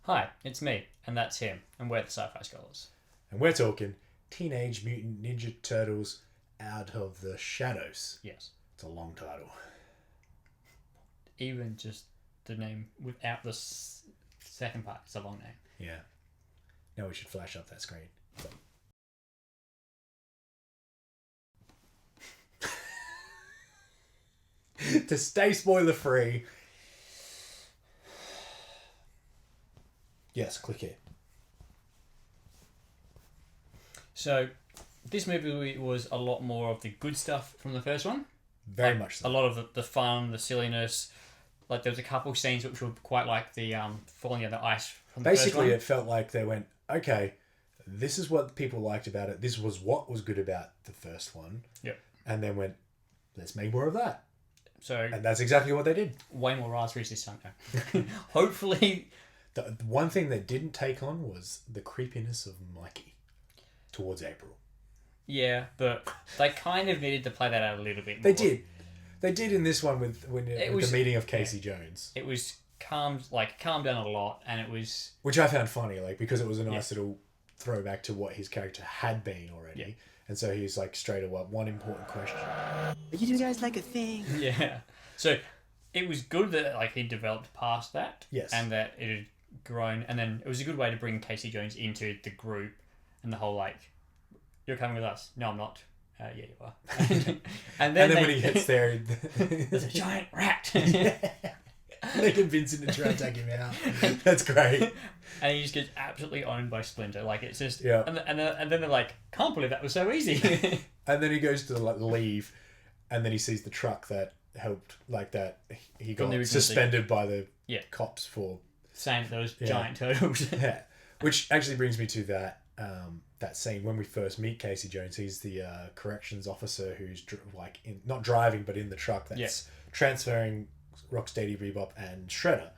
Hi, it's me, and that's him, and we're the Sci-Fi Scholars. And we're talking Teenage Mutant Ninja Turtles Out of the Shadows. Yes. It's a long title. Even just the name without the second part is a long name. Yeah. Now we should flash up that screen. To stay spoiler free. Yes, click here. So, this movie was a lot more of the good stuff from the first one. Very much so. A lot of the fun, the silliness. Like, there was a couple scenes which were quite like the falling on the ice from the Basically, first one. it felt like they went, okay, this is what people liked about it. This was what was good about the first one. Yep. And then went, let's make more of that. So, And that's exactly what they did. way more raspberries this time. No. Hopefully... The one thing they didn't take on was the creepiness of Mikey towards April. Yeah, but they kind of needed to play that out a little bit more. They did. They did in this one with the meeting of Casey Jones. It was calmed down a lot, and it was... Which I found funny, because it was a nice little throwback to what his character had been already. Yeah. And so he's straight away, one important question. You do guys like a thing? Yeah. So it was good that he developed past that. Yes. And that it had grown, and then it was a good way to bring Casey Jones into the group and the whole you're coming with us. No, I'm not. Yeah, you are. and then when he gets there, there's a giant rat. They convince him to try and take him out. That's great. And he just gets absolutely owned by Splinter. It's just... Yeah. And then they're like, can't believe that was so easy. And then he goes to leave, and then he sees the truck that helped, that he got suspended by the cops for... Saying that those giant turtles. Yeah. Which actually brings me to that scene when we first meet Casey Jones. He's the corrections officer who's not driving, but in the truck that's transferring Rocksteady, Bebop, and Shredder.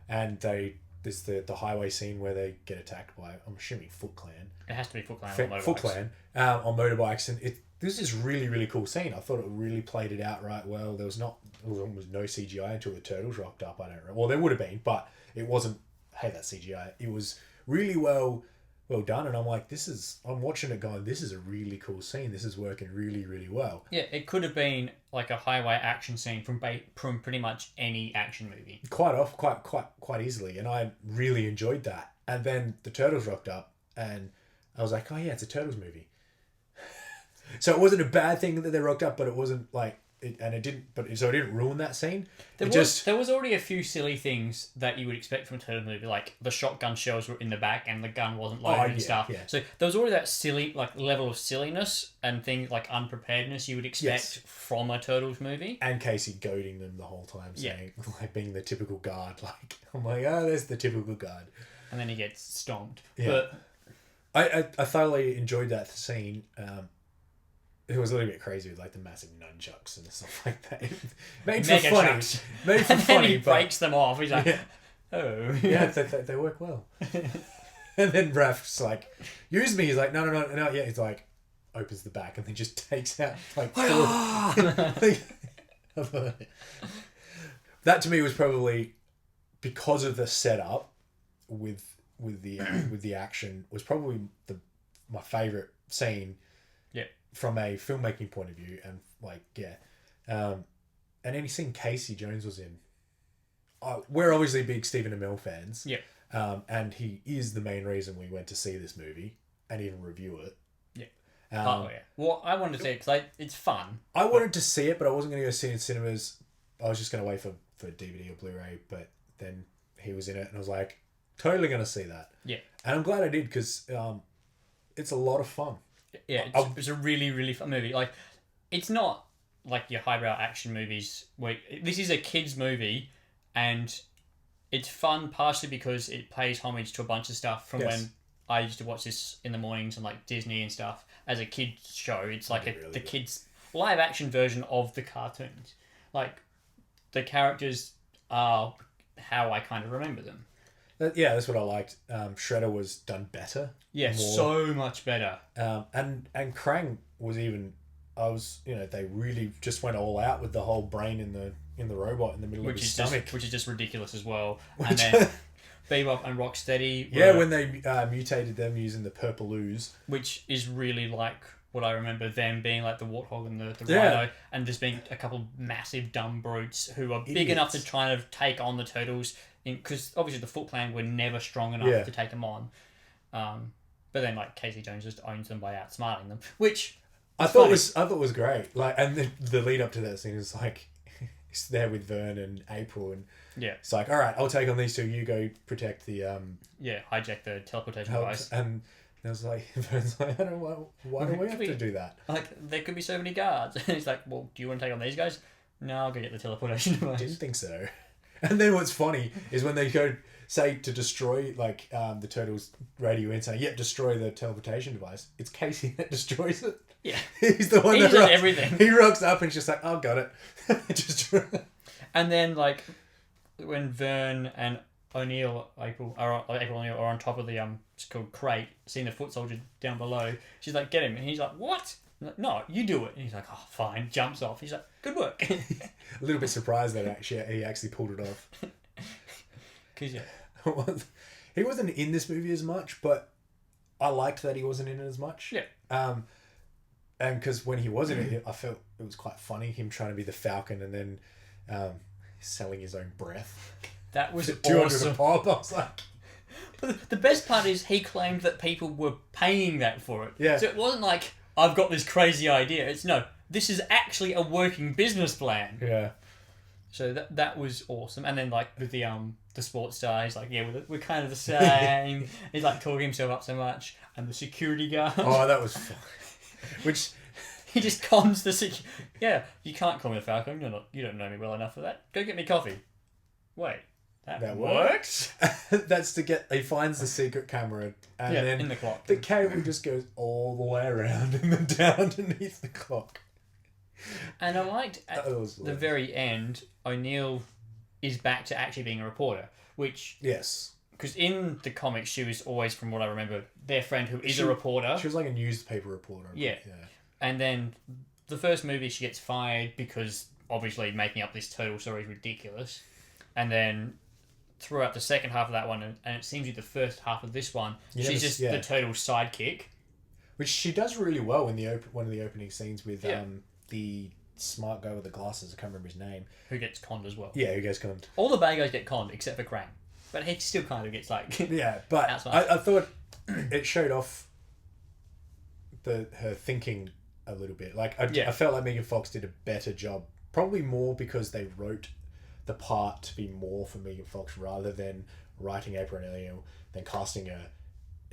And there's the highway scene where they get attacked by, I'm assuming, Foot Clan. It has to be Foot Clan on motorbikes. Foot Clan on motorbikes, and this is really, really cool scene. I thought it really played it out right well. There was almost no CGI until the turtles rocked up. I don't know. Well, there would have been, but it wasn't. Hey, that's CGI. It was really well done, and I'm I'm watching it going, this is a really cool scene. This is working really, really well. Yeah, it could have been a highway action scene from pretty much any action movie. Quite easily, and I really enjoyed that. And then the turtles rocked up, and I was like, oh yeah, it's a Turtles movie. So it wasn't a bad thing that they rocked up, but it wasn't it didn't ruin that scene. There was already a few silly things that you would expect from a Turtles movie, like the shotgun shells were in the back and the gun wasn't loaded and stuff. Yeah. So there was already that silly level of silliness and things like unpreparedness you would expect from a Turtles movie. And Casey goading them the whole time, saying being the typical guard. I'm like, oh, there's the typical guard. And then he gets stomped. Yeah. But I thoroughly enjoyed that scene. It was a little bit crazy with the massive nunchucks and stuff like that. Made for funny. Made for and funny. He breaks them off. He's like, oh. Yeah, they work well. And then Raph's like, use me. He's like, no, yeah. He's like, opens the back and then just takes out four. That to me was probably, because of the setup with the action, was probably my favourite scene. From a filmmaking point of view, and and any scene Casey Jones was in, we're obviously big Stephen Amell fans. Yeah. And he is the main reason we went to see this movie and even review it. Yeah. Well, I wanted to see it because it's fun. I wanted to see it, but I wasn't going to go see it in cinemas. I was just going to wait for DVD or Blu-ray, but then he was in it, and I was like, totally going to see that. Yeah. And I'm glad I did, because it's a lot of fun. Yeah, it's a really, really fun movie. It's not your highbrow action movies. This is a kids' movie, and it's fun partially because it pays homage to a bunch of stuff from when I used to watch this in the mornings and Disney and stuff as a kids' show. It's the kids' live action version of the cartoons. The characters are how I kind of remember them. Yeah, that's what I liked. Shredder was done better. Yeah, so much better. And Krang was even. They really just went all out with the whole brain in the robot in the middle of his stomach, which is just ridiculous as well. And then Bebop and Rocksteady. When they mutated them using the purple ooze. Which is really like what I remember them being like the warthog and the Yeah. rhino, and there's been a couple massive dumb brutes who are big Idiots. enough to try to take on the turtles, because obviously the Foot Clan were never strong enough to take them on. But then like Casey Jones just owns them by outsmarting them, which I thought was great. Like, and the lead up to that scene is like, he's there with Vern and April, and it's like, all right, I'll take on these two. You go protect the hijack the teleportation helps. device. And I was like, Vern's like, I don't know why do we have to do that? Like, there could be so many guards. And he's like, well, do you want to take on these guys? No, I'll go get the teleportation device. Didn't think so. And then what's funny is when they go say to destroy like the turtles radio in, saying, destroy the teleportation device. It's Casey that destroys it. Yeah. He's the one he that does everything. He rocks up and just like, oh, got it. And then like when Vern and April O'Neil are on top of the it's called crate, seeing the foot soldier down below. She's like, get him, and he's like, what? I'm like, no, you do it. And he's like, oh, fine. Jumps off. He's like, good work. A little bit surprised that he actually pulled it off. Because he wasn't in this movie as much, but I liked that he wasn't in it as much. Yeah. And because when he was in it, I felt it was quite funny, him trying to be the Falcon and then selling his own breath. That was $200 awesome. a pop. I was like... But the best part is he claimed that people were paying that for it. Yeah. So it wasn't like, I've got this crazy idea. It's no, this is actually a working business plan. Yeah. So that was awesome. And then like with the sports star, he's like, yeah, we're kind of the same. He's like talking himself up so much. And the security guard. Oh, that was fun. Which... He just cons the Yeah, you can't call me a Falcon. You don't know me well enough for that. Go get me coffee. Wait, that works? That's to get... He finds the secret camera and then... in the clock. The cable just goes all the way around and then down underneath the clock. And I liked at the very end, O'Neill is back to actually being a reporter, which... Yes. Because in the comics, she was always, from what I remember, their friend who is a reporter. She was like a newspaper reporter. Yeah. And then the first movie, she gets fired because obviously making up this turtle story is ridiculous. And then throughout the second half of that one, and it seems like the first half of this one, she's just the turtle's sidekick. Which she does really well in one of the opening scenes with the smart guy with the glasses. I can't remember his name. Who gets conned as well. Yeah, who gets conned. All the bad guys get conned except for Krang. But he still kind of gets like... Yeah, but I thought it showed off her thinking a little bit. Like, I felt like Megan Fox did a better job. Probably more because they wrote the part to be more for Megan Fox rather than writing April O'Neil, then casting her.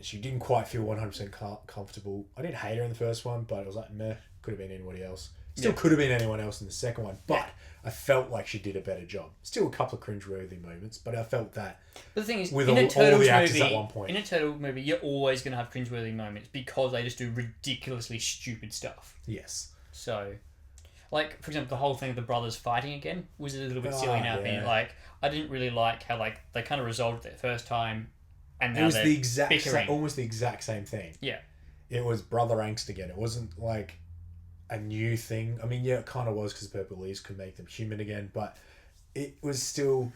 She didn't quite feel 100% comfortable. I didn't hate her in the first one, but it was like, meh, could have been anybody else. Still could have been anyone else in the second one, but I felt like she did a better job. Still a couple of cringeworthy moments, but I felt that. But the thing is, with in all a Turtles the actors movie, at one point. In a Turtle movie, you're always going to have cringeworthy moments because they just do ridiculously stupid stuff. Yes. So, like, for example, the whole thing of the brothers fighting again was a little bit silly in our opinion. Like, I didn't really like how, like, they kind of resolved it the first time, and now it was they're the exact bickering. almost the exact same thing. Yeah. It was brother angst again. It wasn't like a new thing. I mean, yeah, it kind of was because Purple Leaves could make them human again, but it was still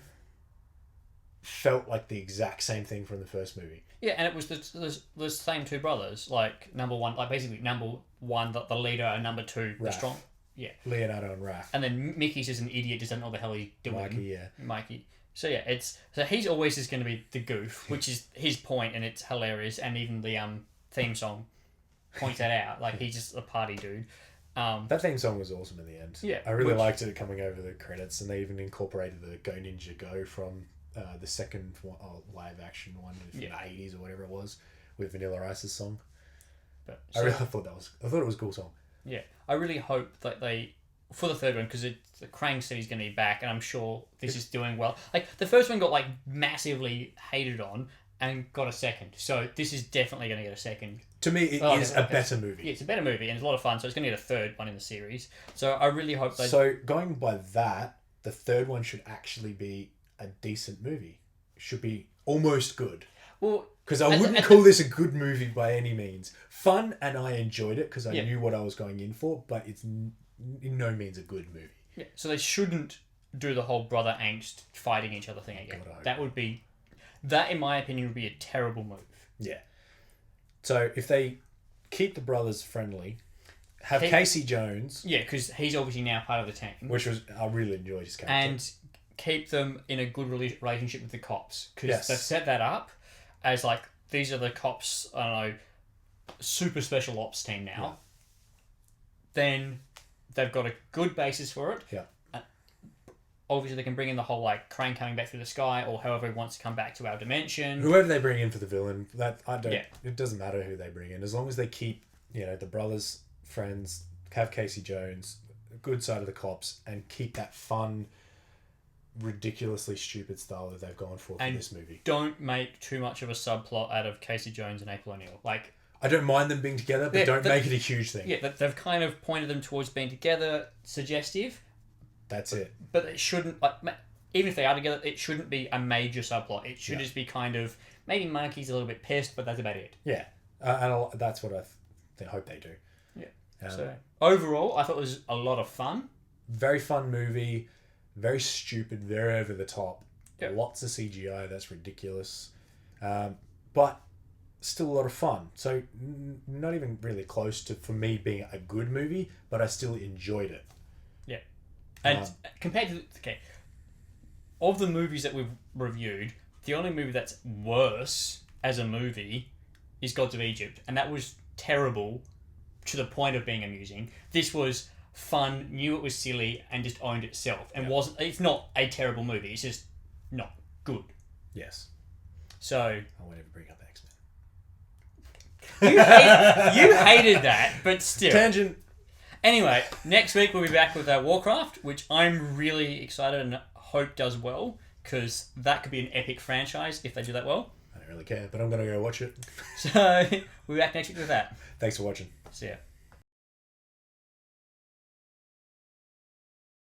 felt like the exact same thing from the first movie. Yeah, and it was the same two brothers. Like, number one, the leader, and number two, the Raph. strong. Yeah. Leonardo and Raph. And then Mickey's just an idiot, doesn't know what the hell he's doing. Mikey. So yeah, so he's always just going to be the goof, which is his point, and it's hilarious. And even the theme song points that out. Like, he's just a party dude. That theme song was awesome in the end. Yeah, I really liked it coming over the credits, and they even incorporated the Go Ninja Go from the second live action one from the 80s or whatever it was with Vanilla Ice's song. But I thought it was a cool song. Yeah, I really hope that they, for the third one, because the Krang said he's going to be back, and I'm sure this is doing well. Like, the first one got like massively hated on and got a second, so this is definitely going to get a second. To me, it is a better movie. Yeah, it's a better movie, and it's a lot of fun, so it's going to get a third one in the series. So I really hope they... So, going by that, the third one should actually be a decent movie. It should be almost good. Well... Because I wouldn't call this a good movie by any means. Fun, and I enjoyed it because I knew what I was going in for, but it's in no means a good movie. Yeah, so they shouldn't do the whole brother angst fighting each other thing again. That would be That, in my opinion, would be a terrible move. Yeah. So if they keep the brothers friendly, have Keep- Casey Jones, Yeah, because he's obviously now part of the team. which was I really enjoyed his character, And keep them in a good relationship with the cops. Because Yes. they've set that up as like, these are the cops, I don't know, super special ops team now. Yeah. Then they've got a good basis for it. Yeah. Obviously, they can bring in the whole like Crane coming back through the sky, or however he wants to come back to our dimension. whoever they bring in for the villain, that I don't. Yeah. It doesn't matter who they bring in, as long as they keep the brothers friends, have Casey Jones, good side of the cops, and keep that fun, ridiculously stupid style that they've gone for And this movie. don't make too much of a subplot out of Casey Jones and April O'Neil. Like, I don't mind them being together, but Yeah, don't that- make it a huge thing. yeah, they've kind of pointed them towards being together, suggestive, That's it. but it shouldn't, like, even if they are together, it shouldn't be a major subplot. It should Yeah. just be kind of, maybe Monkey's a little bit pissed, but that's about it. Yeah, that's what I hope they do. Yeah. So, overall, I thought it was a lot of fun. Very fun movie, very stupid, very over the top. Yep. Lots of CGI, that's ridiculous. But still a lot of fun. So not even really close to, for me, being a good movie, but I still enjoyed it. Yeah. And compared to, of the movies that we've reviewed, the only movie that's worse as a movie is Gods of Egypt. And that was terrible to the point of being amusing. This was fun, knew it was silly, and just owned itself. And it's not a terrible movie, it's just not good. Yes. So, I won't ever bring up X-Men. you hated that, but still. Tangent. Anyway, next week we'll be back with Warcraft, which I'm really excited and hope does well, because that could be an epic franchise if they do that well. I don't really care, but I'm going to go watch it. So, we'll be back next week with that. Thanks for watching. See ya.